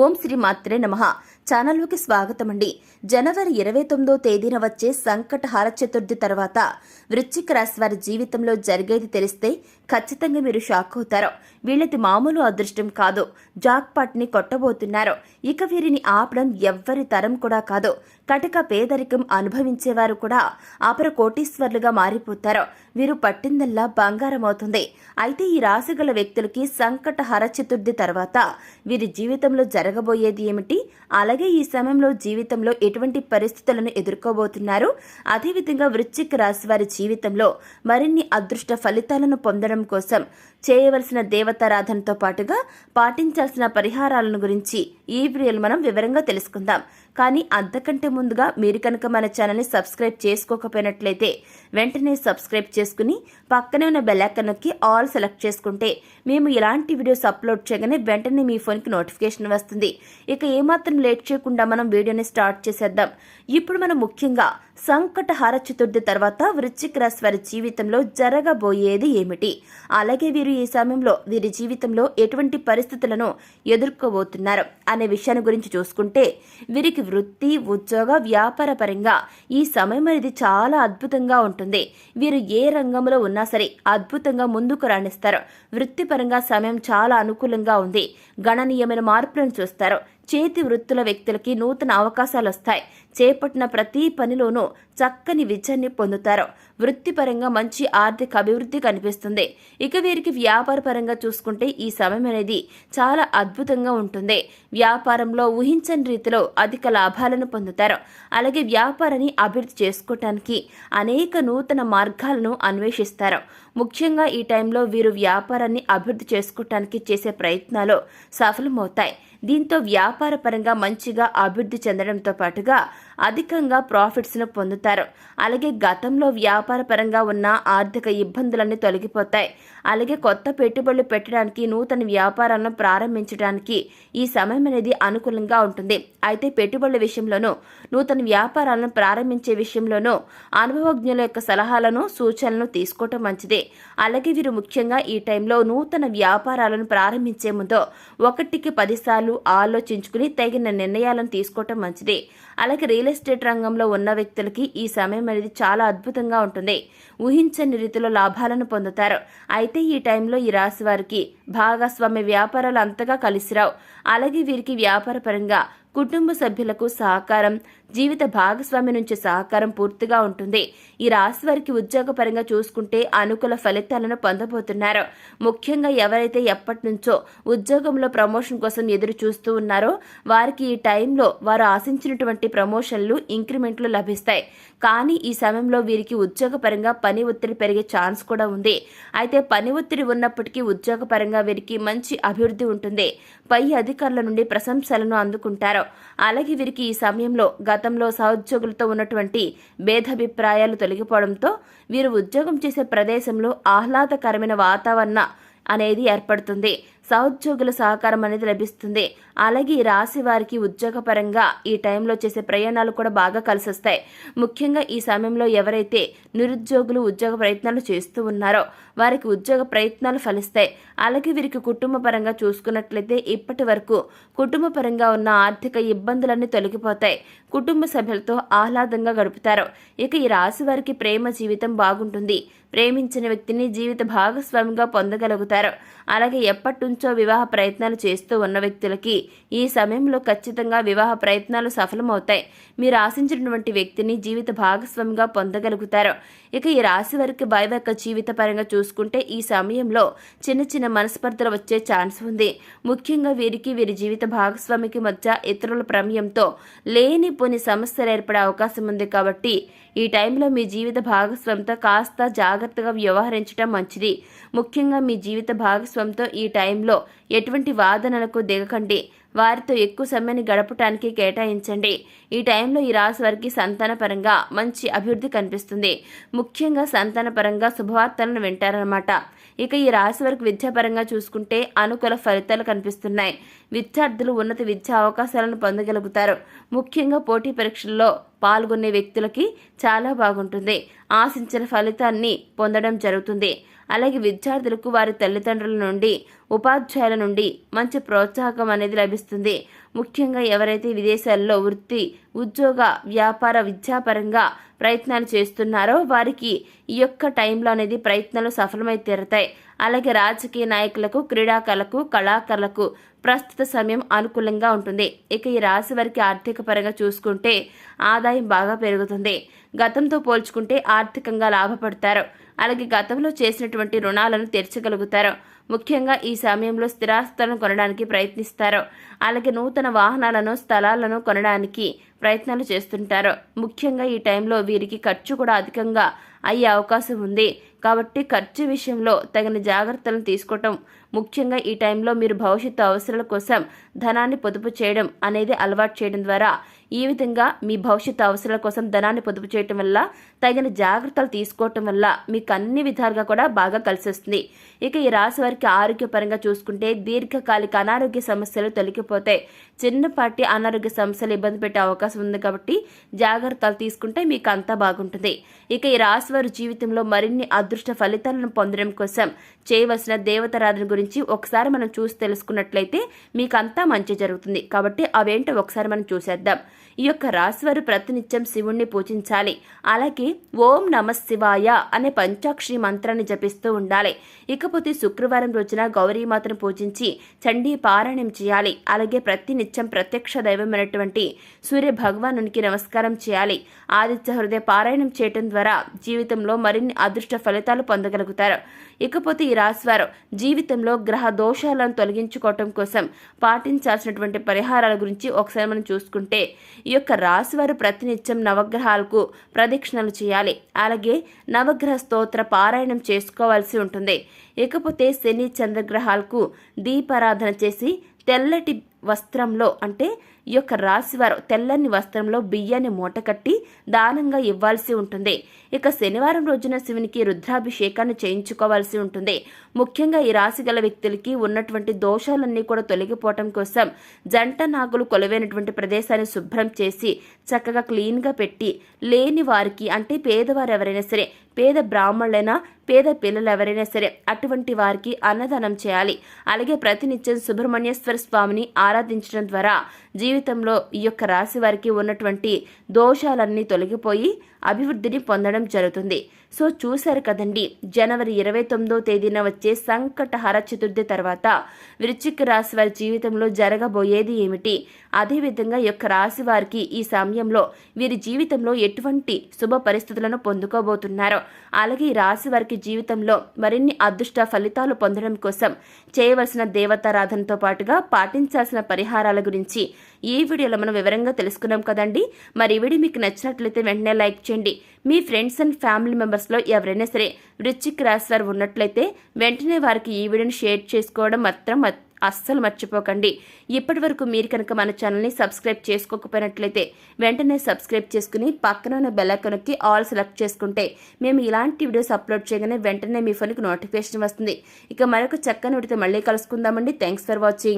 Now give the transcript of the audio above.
ఓం శ్రీ మాత్రే నమః. ఛానల్లోకి స్వాగతం అండి. జనవరి 29వ తేదీన వచ్చే సంకటహార చతుర్థి తర్వాత వృశ్చిక రాశి వారి జీవితంలో జరిగేది తెలిస్తే ఖచ్చితంగా మీరు షాక్ అవుతారు. వీళ్ళది మామూలు అదృష్టం కాదు, జాక్పాట్ ని కొట్టబోతున్నారు. ఇక వీరిని ఆపడం ఎవ్వరి తరం కూడా కాదు. కటిక పేదరికం అనుభవించేవారు కూడా అపర కోటీశ్వర్లుగా మారిపోతారు. వీరు పట్టిందల్లా బంగారం అవుతుంది. అయితే ఈ రాశి గల వ్యక్తులకి సంకటహార చతుర్థి తర్వాత వీరి జీవితంలో జరగబోయేది ఏమిటి, అలాగే ఈ సమయంలో జీవితంలో ఎటువంటి పరిస్థితులను ఎదుర్కోబోతున్నారు, అదేవిధంగా వృశ్చిక రాశి వారి జీవితంలో మరిన్ని అదృష్ట ఫలితాలను పొందడం కోసం చేయవలసిన దేవతారాధనతో పాటుగా పాటించాల్సిన పరిహారాలను గురించి ఈ వీడియోలో మనం వివరంగా తెలుసుకుందాం. కానీ అంతకంటే ముందుగా మీరు కనుక మన ఛానల్ని సబ్స్క్రైబ్ చేసుకోకపోయినట్లయితే వెంటనే సబ్స్క్రైబ్ చేసుకుని పక్కనే ఉన్న బెల్ ఐకాన్ నొక్కి ఆల్ సెలెక్ట్ చేసుకుంటే మేము ఇలాంటి వీడియోస్ అప్లోడ్ చేయగానే వెంటనే మీ ఫోన్కి నోటిఫికేషన్ వస్తుంది. ఇక ఏమాత్రం లేట్ చేయకుండా మనం వీడియోని స్టార్ట్ చేసేద్దాం. ఇప్పుడు మనం ముఖ్యంగా సంకటహార చతుర్థి తర్వాత వృశ్చిక రాశి వారి జీవితంలో జరగబోయేది ఏమిటి, అలాగే వీరు ఈ సమయంలో వీరి జీవితంలో ఎటువంటి పరిస్థితులను ఎదుర్కోబోతున్నారు అనే విషయాన్ని గురించి చూసుకుంటే వీరికి వృత్తి, ఉద్యోగ, వ్యాపార పరంగా ఈ సమయం అనేది చాలా అద్భుతంగా ఉంటుంది. వీరు ఏ రంగంలో ఉన్నా సరే అద్భుతంగా ముందుకు రాణిస్తారు. వృత్తిపరంగా సమయం చాలా అనుకూలంగా ఉంది. గణనీయమైన మార్పులను చూస్తారు. చేతి వృత్తుల వ్యక్తులకి నూతన అవకాశాలు వస్తాయి. చేపట్టిన ప్రతి పనిలోనూ చక్కని విజయాన్ని పొందుతారు. వృత్తిపరంగా మంచి ఆర్థిక అభివృద్ధి కనిపిస్తుంది. ఇక వీరికి వ్యాపార పరంగా చూసుకుంటే ఈ సమయం అనేది చాలా అద్భుతంగా ఉంటుంది. వ్యాపారంలో ఊహించని రీతిలో అధిక లాభాలను పొందుతారు. అలాగే వ్యాపారాన్ని అభివృద్ధి చేసుకోవటానికి అనేక నూతన మార్గాలను అన్వేషిస్తారు. ముఖ్యంగా ఈ టైంలో వీరు వ్యాపారాన్ని అభివృద్ధి చేసుకోవటానికి చేసే ప్రయత్నాలు సఫలమవుతాయి. దీంతో వ్యాపార పరంగా మంచిగా అభివృద్ధి చెందడంతో పాటుగా అధికంగా ప్రాఫిట్స్ను పొందుతారు. అలాగే గతంలో వ్యాపార పరంగా ఉన్న ఆర్థిక ఇబ్బందులన్నీ తొలగిపోతాయి. అలాగే కొత్త పెట్టుబడులు పెట్టడానికి, నూతన వ్యాపారాలను ప్రారంభించడానికి ఈ సమయం అనేది అనుకూలంగా ఉంటుంది. అయితే పెట్టుబడుల విషయంలోనూ, నూతన వ్యాపారాలను ప్రారంభించే విషయంలోనూ అనుభవజ్ఞుల యొక్క సలహాలను, సూచనలను తీసుకోవటం మంచిది. అలాగే వీరు ముఖ్యంగా ఈ టైంలో నూతన వ్యాపారాలను ప్రారంభించే ముందు 1కి 10 సార్లు ఆలోచించుకుని తగిన నిర్ణయాలను తీసుకోవటం మంచిది. అలాగే రియల్ ఎస్టేట్ రంగంలో ఉన్న వ్యక్తులకి ఈ సమయం అనేది చాలా అద్భుతంగా ఉంటుంది. ఊహించని రీతిలో లాభాలను పొందుతారు. అయితే ఈ టైంలో ఈ రాశి వారికి భాగస్వామ్య వ్యాపారాలు అంతగా కలిసిరావు. అలాగే వీరికి వ్యాపార పరంగా కుటుంబ సభ్యులకు సహకారం, జీవిత భాగస్వామి నుంచి సహకారం పూర్తిగా ఉంటుంది. ఈ రాశి వారికి ఉద్యోగపరంగా చూసుకుంటే అనుకూల ఫలితాలను పొందబోతున్నారు. ముఖ్యంగా ఎవరైతే ఎప్పటి నుంచో ఉద్యోగంలో ప్రమోషన్ కోసం ఎదురు చూస్తూ ఉన్నారో వారికి ఈ టైంలో వారు ఆశించినటువంటి ప్రమోషన్లు, ఇంక్రిమెంట్లు లభిస్తాయి. కానీ ఈ సమయంలో వీరికి ఉద్యోగపరంగా పని ఒత్తిడి పెరిగే ఛాన్స్ కూడా ఉంది. అయితే పని ఒత్తిడి ఉన్నప్పటికీ ఉద్యోగపరంగా వీరికి మంచి అభివృద్ధి ఉంటుంది. పై అధికారుల నుండి ప్రశంసలను అందుకుంటారు. అలాగే వీరికి ఈ సమయంలో గతంలో సహోద్యోగులతో ఉన్నటువంటి భేదాభిప్రాయాలు తొలగిపోవడంతో వీరు ఉద్యోగం చేసే ప్రదేశంలో ఆహ్లాదకరమైన వాతావరణం అనేది ఏర్పడుతుంది. సహోద్యోగుల సహకారం అనేది లభిస్తుంది. అలాగే ఈ రాశి వారికి ఉద్యోగపరంగా ఈ టైంలో చేసే ప్రయాణాలు కూడా బాగా కలిసొస్తాయి. ముఖ్యంగా ఈ సమయంలో ఎవరైతే నిరుద్యోగులు ఉద్యోగ ప్రయత్నాలు చేస్తూ ఉన్నారో వారికి ఉద్యోగ ప్రయత్నాలు ఫలిస్తాయి. అలాగే వీరికి కుటుంబ పరంగా చూసుకున్నట్లయితే ఇప్పటి వరకు కుటుంబ పరంగా ఉన్న ఆర్థిక ఇబ్బందులన్నీ తొలగిపోతాయి. కుటుంబ సభ్యులతో ఆహ్లాదంగా గడుపుతారు. ఇక ఈ రాశి వారికి ప్రేమ జీవితం బాగుంటుంది. ప్రేమించిన వ్యక్తిని జీవిత భాగస్వామిగా పొందగలుగుతారు. అలాగే ఎప్పటి నుంచో వివాహ ప్రయత్నాలు చేస్తూ ఉన్న వ్యక్తులకి ఈ సమయంలో ఖచ్చితంగా వివాహ ప్రయత్నాలు సఫలమవుతాయి. మీరు ఆశించినటువంటి వ్యక్తిని జీవిత భాగస్వామిగా పొందగలుగుతారు. ఇక ఈ రాశి వారికి వైవాహిక జీవిత పరంగా చూసుకుంటే ఈ సమయంలో చిన్న చిన్న మనస్పర్ధలు వచ్చే ఛాన్స్ ఉంది. ముఖ్యంగా వీరికి వీరి జీవిత భాగస్వామికి మధ్య ఇతరుల ప్రమేయంతో లేనిపోని సమస్యలు ఏర్పడే అవకాశం ఉంది. కాబట్టి ఈ టైంలో మీ జీవిత భాగస్వామితో కాస్త జాగ్రత్తగా వ్యవహరించడం మంచిది. ముఖ్యంగా మీ జీవిత భాగస్వామితో ఈ టైంలో ఎటువంటి వాదనలకు దిగకండి. వారితో ఎక్కువ సమయాన్ని గడపటానికి కేటాయించండి. ఈ టైంలో ఈ రాశి వారికి సంతానపరంగా మంచి అభివృద్ధి కనిపిస్తుంది. ముఖ్యంగా సంతానపరంగా శుభవార్తలను వింటారన్నమాట. ఇక ఈ రాశి వారికి విద్యాపరంగా చూసుకుంటే అనుకూల ఫలితాలు కనిపిస్తున్నాయి. విద్యార్థులు ఉన్నత విద్యా అవకాశాలను పొందగలుగుతారు. ముఖ్యంగా పోటీ పరీక్షల్లో పాల్గొనే వ్యక్తులకి చాలా బాగుంటుంది. ఆశించిన ఫలితాన్ని పొందడం జరుగుతుంది. అలాగే విద్యార్థులకు వారి తల్లిదండ్రుల నుండి, ఉపాధ్యాయుల నుండి మంచి ప్రోత్సాహం అనేది లభిస్తుంది. ముఖ్యంగా ఎవరైతే విదేశాల్లో వృత్తి, ఉద్యోగ, వ్యాపార, విద్యాపరంగా ప్రయత్నాలు చేస్తున్నారో వారికి ఈ యొక్క టైంలో అనేది ప్రయత్నాలు సఫలమై తీరతాయి. అలాగే రాజకీయ నాయకులకు, క్రీడాకారులకు, కళాకారులకు ప్రస్తుత సమయం అనుకూలంగా ఉంటుంది. ఇక ఈ రాశి వారికి ఆర్థిక పరంగా చూసుకుంటే ఆదాయం బాగా పెరుగుతుంది. గతంతో పోల్చుకుంటే ఆర్థికంగా లాభపడతారు. అలాగే గతంలో చేసినటువంటి రుణాలను తీర్చగలుగుతారు. ముఖ్యంగా ఈ సమయంలో స్థిరాస్తులను కొనడానికి ప్రయత్నిస్తారు. అలాగే నూతన వాహనాలను, స్థలాలను కొనడానికి ప్రయత్నాలు చేస్తుంటారు. ముఖ్యంగా ఈ టైంలో వీరికి ఖర్చు కూడా అధికంగా అయ్యే అవకాశం ఉంది. కాబట్టి ఖర్చు విషయంలో తగిన జాగ్రత్తలను తీసుకోవటం ముఖ్యంగా ఈ టైంలో మీరు భవిష్యత్తు అవసరాల కోసం ధనాన్ని పొదుపు చేయడం అనేది అలవాటు చేయడం ద్వారా ఈ విధంగా మీ భవిష్యత్తు అవసరాల కోసం ధనాన్ని పొదుపు చేయటం వల్ల, తగిన జాగ్రత్తలు తీసుకోవటం వల్ల మీకు అన్ని విధాలుగా కూడా బాగా కలిసి వస్తుంది. ఇక ఈ రాశి వారికి ఆరోగ్యపరంగా చూసుకుంటే దీర్ఘకాలిక అనారోగ్య సమస్యలు తొలగిపోతాయి. చిన్నపాటి అనారోగ్య సమస్యలు ఇబ్బంది పెట్టే అవకాశం ఉంది. కాబట్టి జాగ్రత్తలు తీసుకుంటే మీకు అంతా బాగుంటుంది. ఇక ఈ రాశి వారి జీవితంలో మరిన్ని అదృష్ట ఫలితాలను పొందడం కోసం చేయవలసిన దేవతారాధన గురించి ఒకసారి మనం చూసి తెలుసుకున్నట్లయితే మీకు అంతా మంచి జరుగుతుంది. కాబట్టి అవేంటో ఒకసారి మనం చూసేద్దాం. ఈ యొక్క రాశివారు ప్రతినిత్యం శివుణ్ణి పూజించాలి. అలాగే ఓం నమః శివాయ అనే పంచాక్షరి మంత్రాన్ని జపిస్తూ ఉండాలి. ఇకపోతే శుక్రవారం రోజున గౌరీమాతను పూజించి చండీ పారాయణం చేయాలి. అలాగే ప్రతినిత్యం ప్రత్యక్ష దైవమైనటువంటి సూర్య భగవానునికి నమస్కారం చేయాలి. ఆదిత్య హృదయ పారాయణం చేయటం ద్వారా జీవితంలో మరిన్ని అదృష్ట ఫలితాలు పొందగలుగుతారు. ఇకపోతే ఈ రాశివారు జీవితంలో గ్రహ దోషాలను తొలగించుకోవటం కోసం పాటించాల్సినటువంటి పరిహారాల గురించి ఒకసారి మనం చూసుకుంటే ఈ యొక్క రాశివారు ప్రతినిత్యం నవగ్రహాలకు ప్రదక్షిణలు చేయాలి. అలాగే నవగ్రహ స్తోత్ర పారాయణం చేసుకోవాల్సి ఉంటుంది. ఇకపోతే శని చంద్రగ్రహాలకు దీపారాధన చేసి తెల్లటి వస్త్రంలో అంటే ఈ యొక్క రాశివారు తెల్లని వస్త్రంలో బియ్యాన్ని మూటకట్టి దానంగా ఇవ్వాల్సి ఉంటుంది. ఇక శనివారం రోజున శివునికి రుద్రాభిషేకాన్ని చేయించుకోవాల్సి ఉంటుంది. ముఖ్యంగా ఈ రాశి గల వ్యక్తులకి ఉన్నటువంటి దోషాలన్నీ కూడా తొలగిపోవటం కోసం జంట నాగులు కొలువైనటువంటి ప్రదేశాన్ని శుభ్రం చేసి చక్కగా క్లీన్గా పెట్టి లేని వారికి అంటే పేదవారు ఎవరైనా సరే, పేద బ్రాహ్మణులైనా, పేద పిల్లలు ఎవరైనా సరే అటువంటి వారికి అన్నదానం చేయాలి. అలాగే ప్రతినిత్యం సుబ్రహ్మణ్యేశ్వర స్వామిని ఆరాధించడం ద్వారా జీవితంలో ఈ యొక్క రాశి వారికి ఉన్నటువంటి దోషాలన్నీ తొలగిపోయి అభివృద్ధిని పొందడం జరుగుతుంది. సో చూశారు కదండి, జనవరి 29వ తేదీన వచ్చే సంకటహర చతుర్థి తర్వాత వృశ్చిక రాశి వారి జీవితంలో జరగబోయేది ఏమిటి, అదేవిధంగా ఈ యొక్క రాశి వారికి ఈ సమయంలో వీరి జీవితంలో ఎటువంటి శుభ పరిస్థితులను పొందుకోబోతున్నారో, అలాగే ఈ రాశి వారికి జీవితంలో మరిన్ని అదృష్ట ఫలితాలు పొందడం కోసం చేయవలసిన దేవతారాధనతో పాటుగా పాటించాల్సిన పరిహారాల గురించి ఈ వీడియోలో మనం వివరంగా తెలుసుకున్నాం కదండి. మరి ఈ వీడియో మీకు నచ్చినట్లయితే వెంటనే లైక్ చేయండి. మీ ఫ్రెండ్స్ అండ్ ఫ్యామిలీ మెంబర్స్లో ఎవరైనా సరే వృశ్చిక రాశి వారు ఉన్నట్లయితే వెంటనే వారికి ఈ వీడియోని షేర్ చేసుకోవడం మాత్రం అస్సలు మర్చిపోకండి. ఇప్పటి వరకు మీరు కనుక మన ఛానల్ని సబ్స్క్రైబ్ చేసుకోకపోయినట్లయితే వెంటనే సబ్స్క్రైబ్ చేసుకుని పక్కన ఉన్న బెల్ ఐకాన్కి ఆల్ సెలెక్ట్ చేసుకుంటే మేము ఇలాంటి వీడియోస్ అప్లోడ్ చేయగానే వెంటనే మీ ఫోన్కి నోటిఫికేషన్ వస్తుంది. ఇక మరొక చక్కని వీడియోతో మళ్ళీ కలుసుకుందామండి. Thanks for watching.